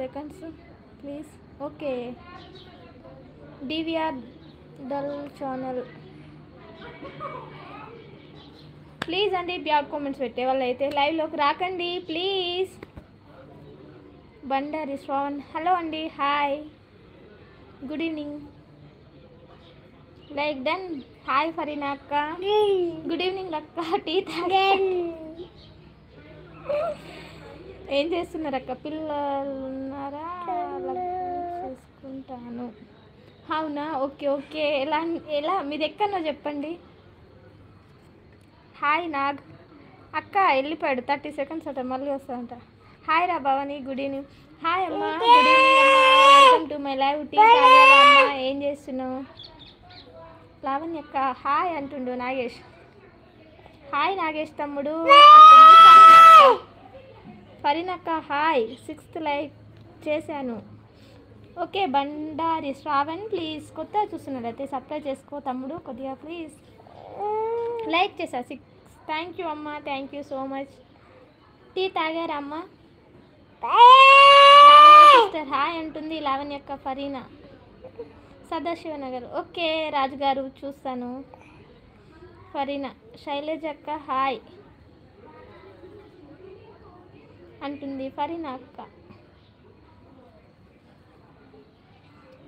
seconds please. Okay, DVR dull channel please అండి. Bad comments పెట్టే వాళ్ళు అయితే లైవ్లోకి రాకండి ప్లీజ్. బండారి శ్రావణ్ హలో అండి, hi, good evening. Like done. Hi Farina అక్క, గుడ్ ఈవినింగ్ అక్క. టీ తాగా ఏం చేస్తున్నారు అక్క? పిల్లలు ఉన్నారా? చేసుకుంటాను. అవునా, ఓకే ఓకే. ఎలా మీది ఎక్కడో చెప్పండి. హాయ్ నాగ్ అక్క వెళ్ళిపోయాడు, 30 seconds అట, మళ్ళీ వస్తాడంట. హాయ్ రా భవాని, గుడ్ ఈవినింగ్. హాయ్ అమ్మా, గుడ్ ఈవినింగ్ అమ్మా, welcome to my live. Tea తాగాలమ్మా, ఏం చేస్తున్నావు? లావణ్య అక్క హాయ్ అంటుండు నాగేష్. హాయ్ నాగేష్ తమ్ముడు. ఫరీనక్క హాయ్, 6th లైక్ చేశాను. ఓకే, బండారి శ్రావణ్ ప్లీజ్ కొత్త చూస్తున్నట్లయితే సబ్స్క్రైబ్ చేసుకో తమ్ముడు కొద్దిగా ప్లీజ్. లైక్ చేసా 6. థ్యాంక్ యూ అమ్మ, thank you so much. Tea తాగారా అమ్మ? సిస్టర్ హాయ్ అంటుంది లావణ్యక్క. ఫరీనా సదాశివనగర్ ఓకే రాజుగారు చూస్తాను. ఫరీనా శైలజ అక్క హాయ్ అంటుంది ఫరీనా అక్క.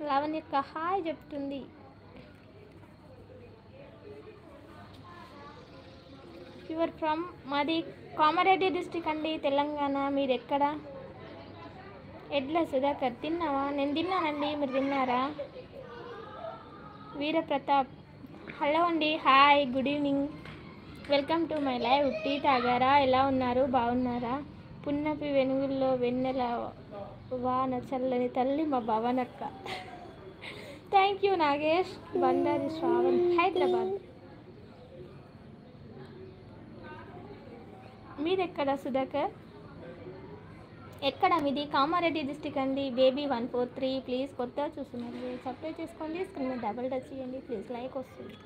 లావణ్యక్క హాయ్ చెప్తుంది. యువర్ ఫ్రమ్ మాది కామారెడ్డి డిస్ట్రిక్ట్ అండి, తెలంగాణ. మీరు ఎక్కడ? ఎడ్ల సుధాకర్ తిన్నావా? నేను తిన్నానండి, మీరు తిన్నారా? వీరప్రతాప్ హలో అండి, hi, good evening, welcome to my live. Tea తాగారా? ఎలా ఉన్నారు? బాగున్నారా? పున్నపి వెనుగుల్లో వెన్నెల వాన చల్లని తల్లి మా భవనక్క. Thank you Nagesh. బండారి శ్రావణ్ హైదరాబాద్. మీది ఎక్కడ సుధాకర్? ఎక్కడ మీది? కామారెడ్డి డిస్టిక్ అండి. బేబీ 143 ప్లీజ్ కొత్తగా చూస్తున్నారు సబ్స్క్రైబ్ చేసుకోండి. స్క్రీన్ డబుల్ టచ్ చేయండి ప్లీజ్, లైక్ వస్తుంది.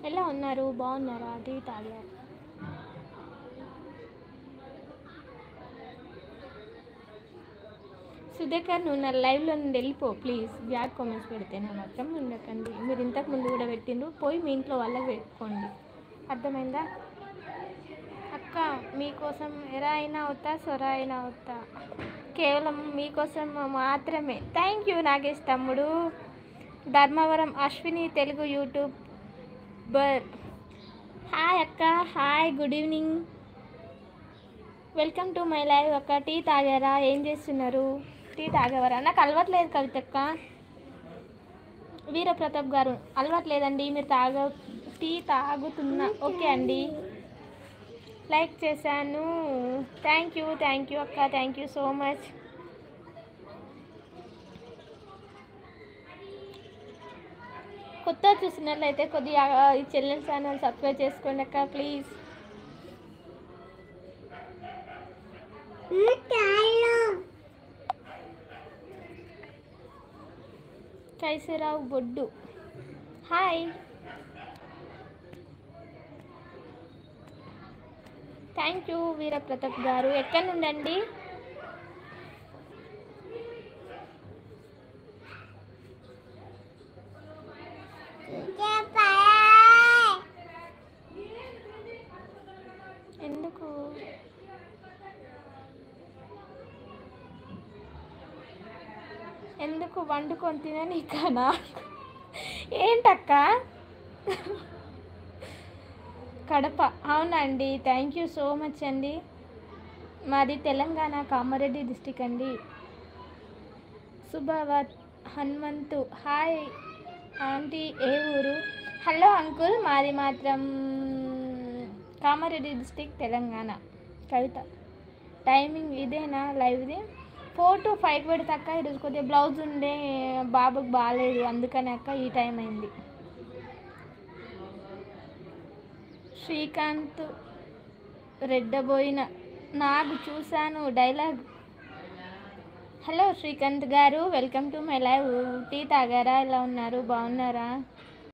ఎలా ఉన్నారు? బాగున్నారా? టీ తాగారు? సుధాకర్ నువ్వు నా లైవ్లో నుండి వెళ్ళిపో ప్లీజ్. బ్యాడ్ కామెంట్స్ పెడితేనే మాత్రం ఉండకండి. మీరు ఇంతకు ముందు కూడా పెట్టిండ్రు, పోయి మీ ఇంట్లో వాళ్ళకి పెట్టుకోండి, అర్థమైందా? అక్క మీకోసం ఎరా అయినా అవుతా, సొర అయినా అవుతా, కేవలం మీకోసం మాత్రమే. థ్యాంక్ యూ నాగేష్ తమ్ముడు. ధర్మవరం అశ్విని తెలుగు యూట్యూబర్ హాయ్ అక్క, hi, good evening, welcome to my live. అక్క టీ తాగారా? ఏం చేస్తున్నారు? టీ తాగేవారా? నాకు అలవాట్లేదు కవితక్క. వీరప్రతాప్ గారు అలవాట్లేదండి, మీరు టీ తాగుతున్నా. ఓకే అండి, లైక్ చేశాను. థ్యాంక్ యూ అక్క, థ్యాంక్ యూ సో మచ్. కొత్త చూసినట్లయితే కొద్దిగా ఈ చెల్లెల ఛానల్ సబ్స్క్రైబ్ చేసుకోండి అక్క please. Kaisarao Boddu hi, thank you Veerapratap garu. ఎక్కడి నుండండి? ఎందుకు వండుకొని తినని కనా? ఏంటక్క? కడప అవునండి, థ్యాంక్ యూ సో మచ్ అండి. మాది తెలంగాణ కామారెడ్డి డిస్టిక్ అండి. శుభవత్ హనుమంతు హాయ్ ఆంటీ, ఏ ఊరు? హలో అంకుల్, మాది మాత్రం కామారెడ్డి డిస్టిక్ తెలంగాణ. కవిత టైమింగ్ ఇదేనా లైవ్ది? 4 to 5 పెడతాక. ఈరోజు కొద్దిగా బ్లౌజ్ ఉండే బాబుకి బాగాలేదు, అందుకని అక్క ఈ టైం అయింది. శ్రీకాంత్ రెడ్డబోయిన నాకు చూశాను డైలాగ్. హలో శ్రీకాంత్ గారు, welcome to my live. Tea తాగారా? ఎలా ఉన్నారు? బాగున్నారా?